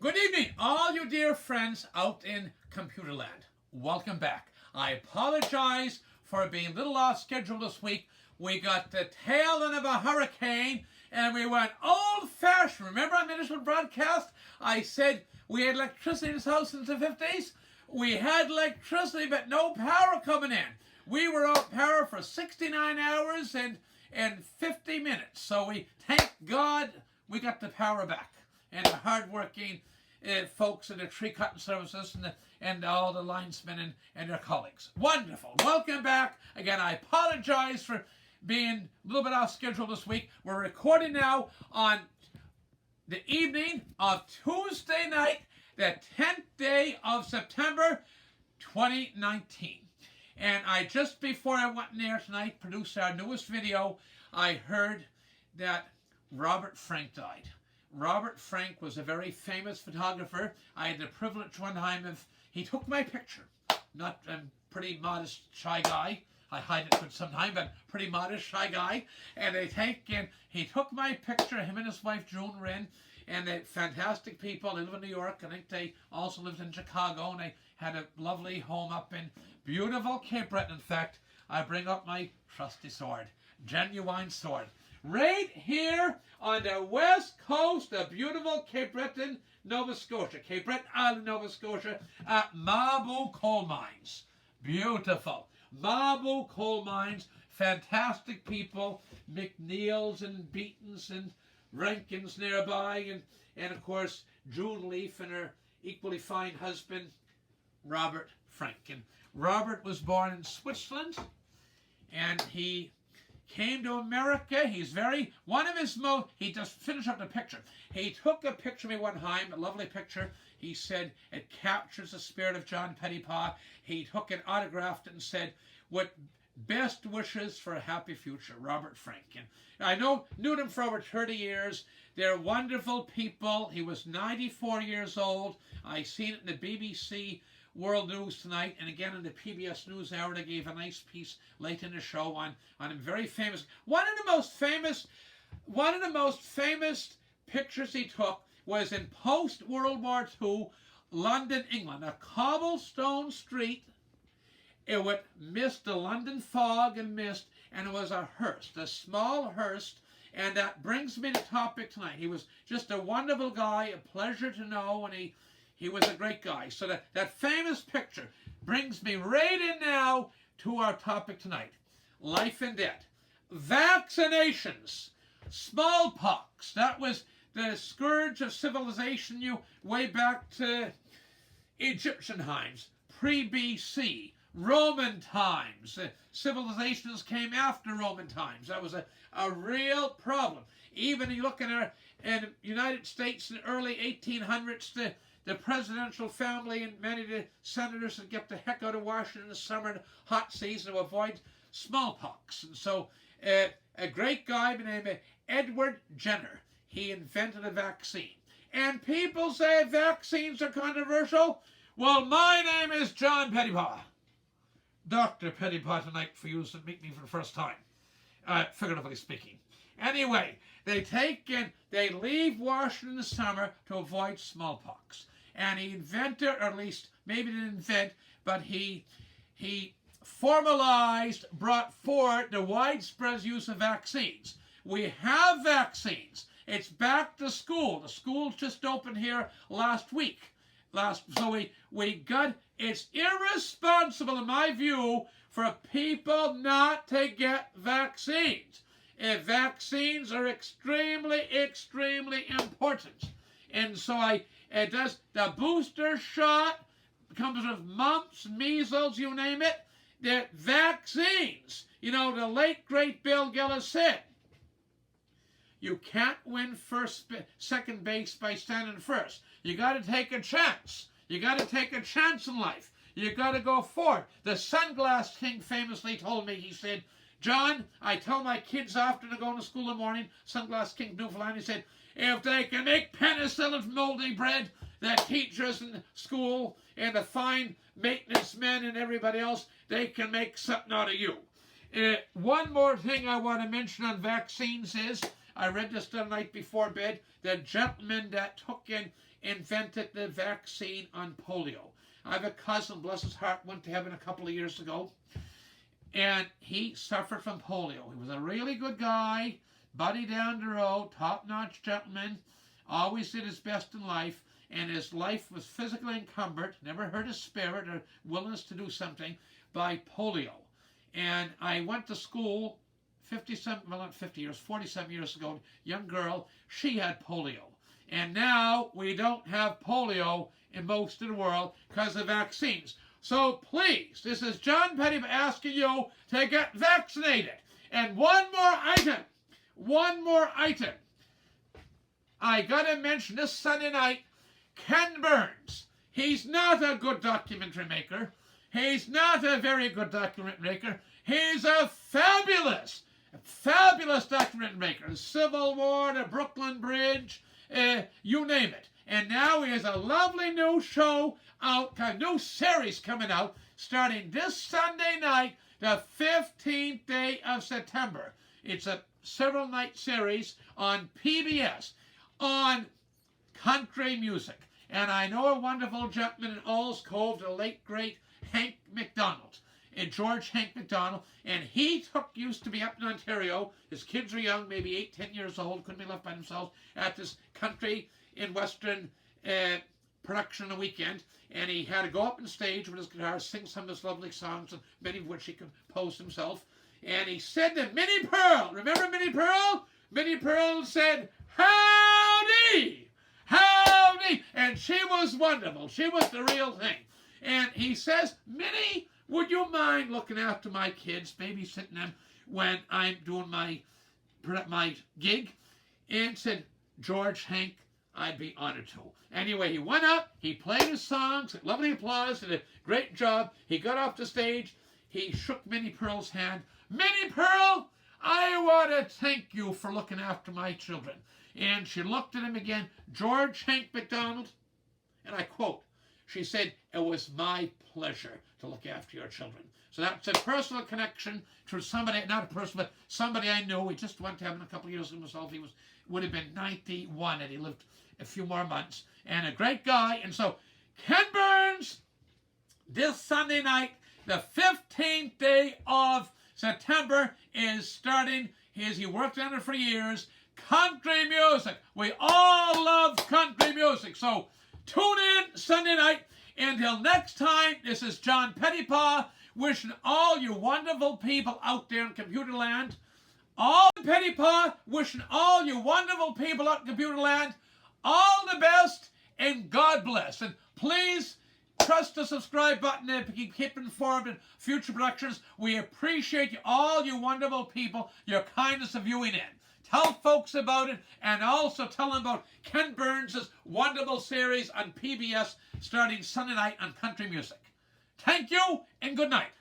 Good evening, all you dear friends out in computer land. Welcome back. I apologize for being a little off schedule this week. We got the tail end of a hurricane and we went old-fashioned. Remember on the initial broadcast, I said we had electricity in this house in the 50s? We had electricity but no power coming in. We were out power for 69 hours and 50 minutes. So we thank God we got the power back. And the hard-working folks in the tree cutting services and all the linesmen and their colleagues. Wonderful. Welcome back. Again, I apologize for being a little bit off schedule this week. We're recording now on the evening of Tuesday night, the 10th day of September 2019. And I just before I went in there tonight, produced our newest video, I heard that Robert Frank died. Robert Frank was a very famous photographer. I had the privilege one time of, he took my picture. Not a pretty modest, shy guy. I hide it sometimes, but pretty modest, shy guy. And he took my picture, him and his wife, June Wren, and they're fantastic people. They live in New York. I think they also lived in Chicago, and they had a lovely home up in beautiful Cape Breton. In fact, I bring up my trusty sword, genuine sword. Right here on the west coast of beautiful Cape Breton, Nova Scotia. Cape Breton Island, Nova Scotia, at Mabou Coal Mines. Beautiful. Mabou Coal Mines, fantastic people. McNeil's and Beaton's and Rankin's nearby. And of course, June Leaf and her equally fine husband, Robert Frank. And Robert was born in Switzerland, and he came to America. He's he just finished up the picture. He took a picture of me one time, a lovely picture. He said it captures the spirit of John Pettipas. He took it, autographed it, and said, "With best wishes for a happy future, Robert Frank." And I knew them for over 30 years. They're wonderful people. He was 94 years old. I seen it in the BBC World News tonight, and again in the PBS News Hour. They gave a nice piece late in the show on him. Very famous. One of the most famous pictures he took was in post-World War II London, England. A cobblestone street. It would mist the London fog and mist, and it was a hearse, a small hearse. And that brings me to topic tonight. He was just a wonderful guy, a pleasure to know, and he was a great guy. So that famous picture brings me right in now to our topic tonight. Life and death. Vaccinations. Smallpox. That was the scourge of civilization way back to Egyptian times, pre-BC, Roman times. Civilizations came after Roman times. That was a real problem. Even you look in the United States in the early 1800s, the presidential family and many of the senators would get the heck out of Washington in the summer and hot season to avoid smallpox. And so a great guy by the name of Edward Jenner, he invented a vaccine. And people say vaccines are controversial. Well, my name is John Pettipas. Dr. Pettipas tonight for you to meet me for the first time, figuratively speaking. Anyway, they leave Washington in the summer to avoid smallpox. And he invented, or at least maybe didn't invent, but he formalized, brought forward the widespread use of vaccines. We have vaccines. It's back to school. The schools just opened here last week. So we got, it's irresponsible in my view for people not to get vaccines. Vaccines are extremely, extremely important. And so the booster shot comes with mumps, measles, you name it. The vaccines, the late great Bill Gillis said, you can't win second base by standing first. You got to take a chance. You got to take a chance in life. You got to go forward. The Sunglass King famously told me, he said, "John, I tell my kids after they're going to school in the morning," Sunglass King, Newfoundland, he said, "if they can make penicillin from moldy bread, the teachers in school and the fine maintenance men and everybody else, they can make something out of you." One more thing I want to mention on vaccines is, I read this the night before bed. The gentleman that invented the vaccine on polio. I have a cousin, bless his heart, went to heaven a couple of years ago, and he suffered from polio. He was a really good guy, buddy down the road, top-notch gentleman, always did his best in life, and his life was physically encumbered, never hurt his spirit or willingness to do something, by polio. And I went to school 47 years ago, young girl, she had polio. And now we don't have polio in most of the world because of vaccines. So please, this is John Pettipas asking you to get vaccinated. And one more item. I got to mention this Sunday night, Ken Burns. He's not a good documentary maker. He's not a very good documentary maker. He's a fabulous documentary maker. The Civil War, the Brooklyn Bridge, you name it. And now he has a lovely new show out, a new series coming out, starting this Sunday night, the 15th day of September. It's a several-night series on PBS, on country music. And I know a wonderful gentleman in Auld, Cove, the late, great Hank McDonald, George Hank McDonald, and he used to be up in Ontario. His kids were young, maybe 8, 10 years old, couldn't be left by themselves, at this country in Western production on the weekend, and he had to go up on stage with his guitar, sing some of his lovely songs, and many of which he composed himself. And he said to Minnie Pearl, remember Minnie Pearl? Minnie Pearl said, "Howdy! Howdy!" And she was wonderful. She was the real thing. And he says, "Minnie, would you mind looking after my kids, babysitting them when I'm doing my gig?" And said, "George Hank, I'd be honored to." Anyway, he went up, he played his songs, lovely applause, did a great job. He got off the stage, he shook Minnie Pearl's hand. "Minnie Pearl, I want to thank you for looking after my children." And she looked at him again, "George Hank McDonald," and I quote, she said, "It was my pleasure to look after your children." So that's a personal connection to somebody, not a person, but somebody I know. He just went to heaven a couple of years ago himself. He would have been 91, and he lived a few more months. And a great guy. And so Ken Burns, this Sunday night, the 15th day of September, is starting he worked on it for years. Country music. We all love country music. So tune in Sunday night. Until next time, this is John Pettipas wishing all you wonderful people out there in computer land, Pettipas wishing all you wonderful people out in computer land all the best and God bless. And please trust the subscribe button to keep informed in future productions. We appreciate you, all you wonderful people, your kindness of viewing in. Tell folks about it, and also tell them about Ken Burns' wonderful series on PBS starting Sunday night on country music. Thank you, and good night.